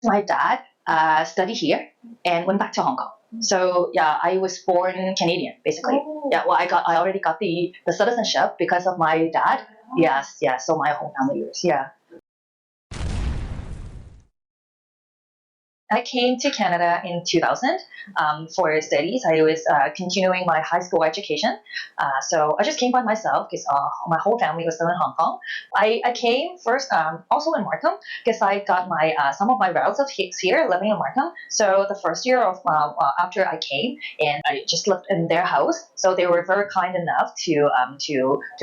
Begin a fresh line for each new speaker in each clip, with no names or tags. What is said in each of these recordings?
My dad studied here and went back to Hong Kong. So yeah, I was born Canadian basically.
Oh.
Yeah, well, I already got the citizenship because of my dad. Yes, yeah. So my whole family is, yeah. I came to Canada in 2000 for studies. I was continuing my high school education. So I just came by myself because my whole family was still in Hong Kong. I came first also in Markham because I got my some of my relatives here living in Markham. So the first year of after I came, and I just lived in their house. So they were very kind enough to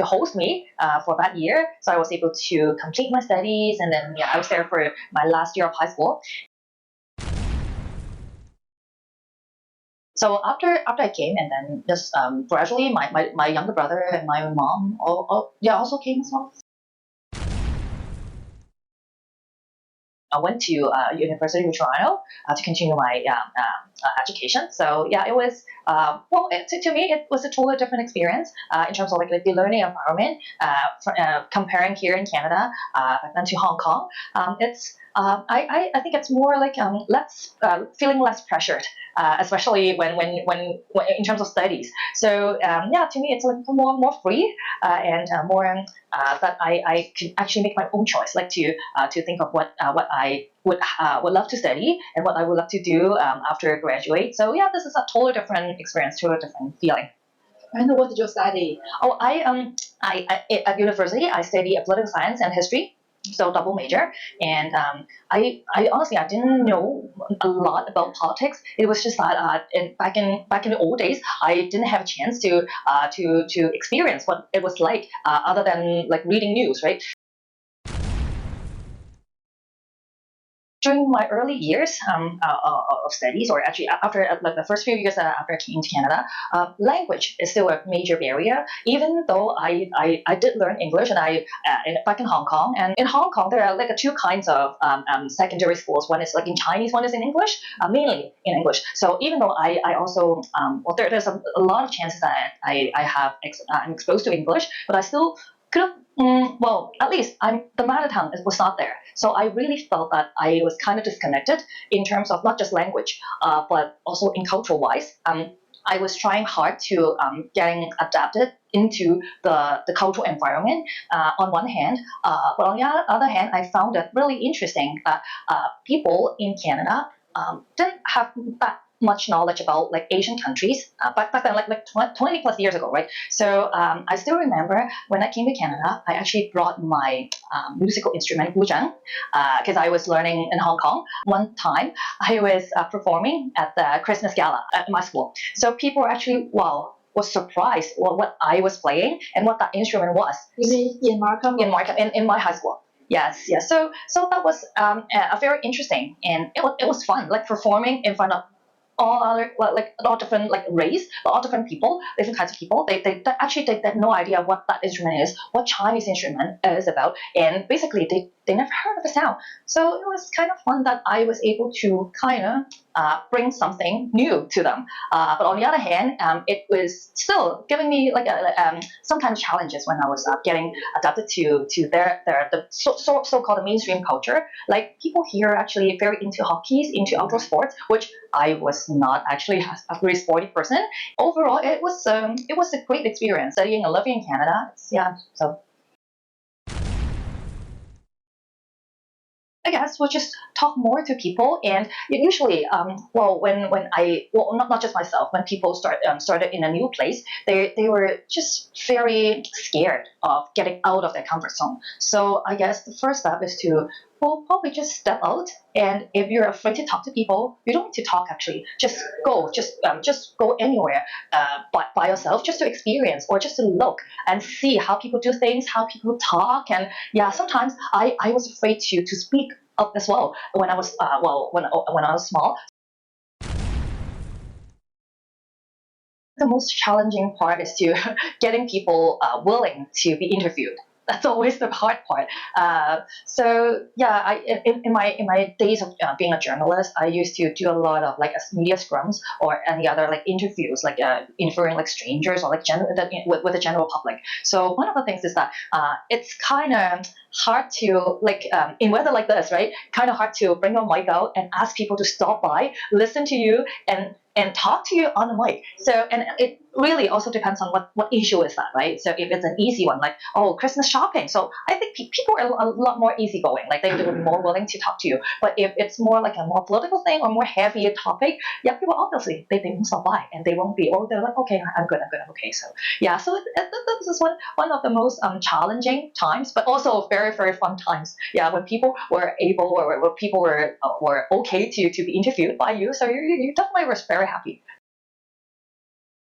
host me for that year. So I was able to complete my studies, and then yeah, I was there for my last year of high school. So after I came, and then just gradually my younger brother and my mom yeah, also came as well. I went to University of Toronto to continue my education. So yeah, it was well, to me it was a totally different experience in terms of like the learning environment. Comparing here in Canada and to Hong Kong, it's I think it's more like less feeling less pressured, especially when in terms of studies. So yeah, to me it's like more free and more that I can actually make my own choice, like to think of what I would love to study and what I would love to do after I graduate. So yeah, this is a totally different experience, totally different feeling.
And what did you study?
Oh, at university I study political science and history, so double major. And I honestly I didn't know a lot about politics. It was just that back in the old days, I didn't have a chance to experience what it was like other than like reading news, right? During my early years of studies, or actually after like the first few years after I came to Canada, language is still a major barrier. Even though I did learn English, and back in Hong Kong, and in Hong Kong there are like two kinds of secondary schools. One is like in Chinese, one is in English, mainly in English. So even though I also well, there's a lot of chances that I'm exposed to English, but I still could have well, at least the mother tongue was not there. So I really felt that I was kind of disconnected in terms of not just language, but also in cultural wise. I was trying hard to getting adapted into the cultural environment on one hand, but on the other hand, I found it really interesting that people in Canada didn't have that much knowledge about like Asian countries back then, like 20 plus years ago, right? So I still remember when I came to Canada, I actually brought my musical instrument guzheng because I was learning in Hong Kong. One time, I was performing at the Christmas gala at my school. So people were actually wow was surprised what I was playing and what that instrument was.
You mean in Markham?
In my high school. Yes, yes. So that was a very interesting, and it was fun, like performing in front of all other like all different like race, all different people, different kinds of people. They had no idea what that instrument is, what Chinese instrument is about, and basically they never heard of the sound. So it was kind of fun that I was able to kind of bring something new to them. But on the other hand, it was still giving me like some kind of challenges when I was getting adapted to their the so called mainstream culture. Like people here are actually very into hockeys, into outdoor sports, which I was not actually a very sporty person. Overall, it was a great experience studying and living in Canada. Yeah, so I guess we'll just talk more to people, and usually, well, when I well, not just myself, when people started in a new place, they were just very scared of getting out of their comfort zone. So I guess the first step is to well, probably just step out, and if you're afraid to talk to people, you don't need to talk actually. Just go anywhere by yourself, just to experience or just to look and see how people do things, how people talk, and yeah, sometimes I was afraid to speak up as well when I was when I was small. The most challenging part is to getting people willing to be interviewed. that's always the hard part. So yeah, in my days of being a journalist, I used to do a lot of like media scrums or any other like interviews, like interviewing like strangers or like with the general public. So one of the things is that it's kind of hard to like in weather like this, right? Kind of hard to bring your mic out and ask people to stop by, listen to you, and talk to you on the mic. So, and it really also depends on what issue is that, right? So if it's an easy one, like, oh, Christmas shopping. So I think people are a lot more easygoing. Like they would be more willing to talk to you. But if it's more like a more political thing or more heavier topic, yeah, people obviously they won't stop by and they won't be, oh, they're like, okay, I'm good, I'm okay. So yeah, so this is one of the most challenging times, but also very, very fun times. Yeah, when people were able or when people were okay to be interviewed by you. So you definitely were very happy.